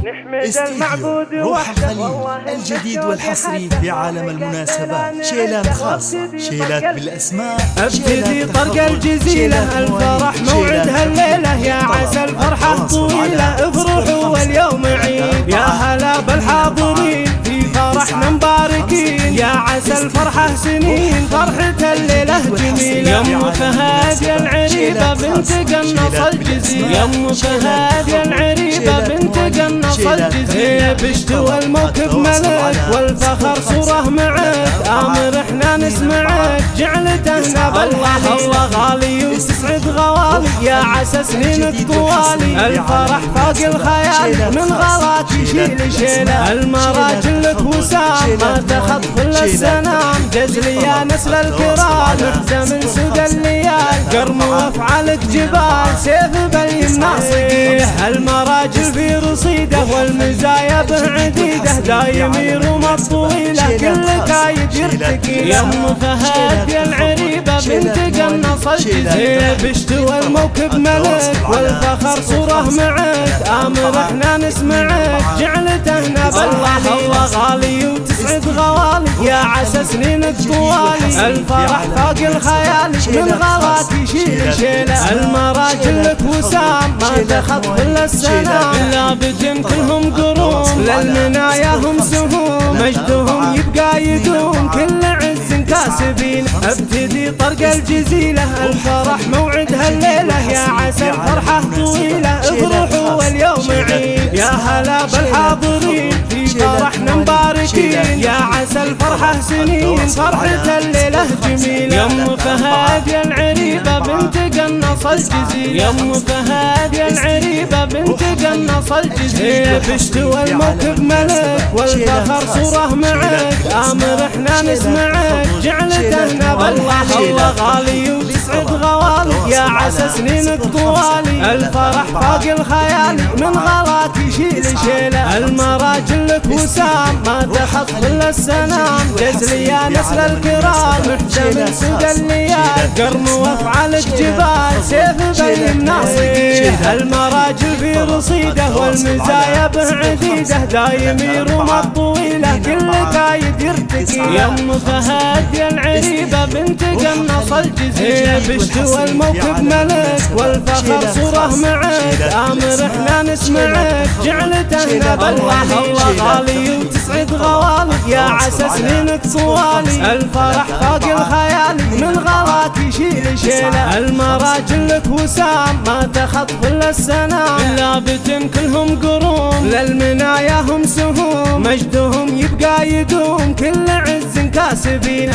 نحمد المعبود روح وحده الخليل الجديد والحصري في عالم المناسبات. شيلات خاصة، شيلات بالأسماء، ابتدي طرق الجزيلة، الفرح موعدها الليلة، يا عسى الفرحة طويلة، افرحوا واليوم عيد، يا هلا بالحاضرين في فرحنا مباركين، يا عسى الفرحة سنين، فرحة الليلة جميلة، يا ام فهد يا العريبة بنت قنص الجزيرة، يا ام فهد يا العريبة بنت قنص الجزيرة، بشتوى الموكب ملك والفخر صوره معك، آمر احنا نسمعك جعلتنا بالله، الله غالي وتسعد غوالي، يا عسى سنينك طوالي، الفرح فوق الخيال من غلاك يشيل شيله، المراجل لك وسام ما تخط كل السنام، جزلي يا نسل الكرام احزى من سود الليال، قرم وافعالك جبال سيف باليمنى صقيه، المراجل في رصيده والمزايا به عديده، دايم يروم الطويله كل كايد يرتكي، يا ام فهد يا العريبه بنت قنص الجزيره، بشتوى الموكب ملك والفخر صوره معك، آمر احنا نسمعك جعلتنا بالله، الله غالي وتسعد غوالي، يا عسى سنينك طوالي، الفرح فوق الخيال من غلاك يشيل شيله، المراجل لك وسام ما تخط كل السنام، لابد كلهم قروم للمنايا هم سهوم، مجدهم يبقى يدوم كل عز كاسبين، ابتدي طرق الجزيلة، الفرح موعدها الليلة، يا عسى الفرحة طويلة، افرحوا واليوم عيد، يا هلا بالحاضرين في فرحنا مباركين، يا عسى الفرحة سنين، فرحة الليلة جميلة، يا ام فهد يا العريبة بنت قنص الجزيرة، يا ام فهد يا العريبة بنت قنص الجزيرة، بشتوى الموكب ملك والفخر صوره معك، آمر احنا نسمعك جعلتنا بالله، الله غالي وتسعد غوالي، يا عسى سنينك طوالي، الفرح فوق الخيال من غلاك يشيل شيله، المراجل لك وسام ما تخط كل السنام، جزلي يا نسل الكرام احزى من سود الليال، قرم وافعالك جبال سيف باليمنى صقيه، المراجل في رصيده والمزايا به عديده، دايم يروم الطويله كل كايد يرتكي، يا ام فهد يا العريبه بنت قنص الجزيره، بشتوى الموكب ملك والفخر صوره معك، آمر احنا نسمعك جعلتنا بالله، الله غالي وتسعد غوالي، يا عسى سنينك طوالي، الفرح فوق الخيال من غلاك يشيل شيله، المراجل لك وسام ما تخط كل السنام، لابد كلهم قروم للمنايا هم سهوم، مجدهم يبقى يدوم كل عز كاسبين.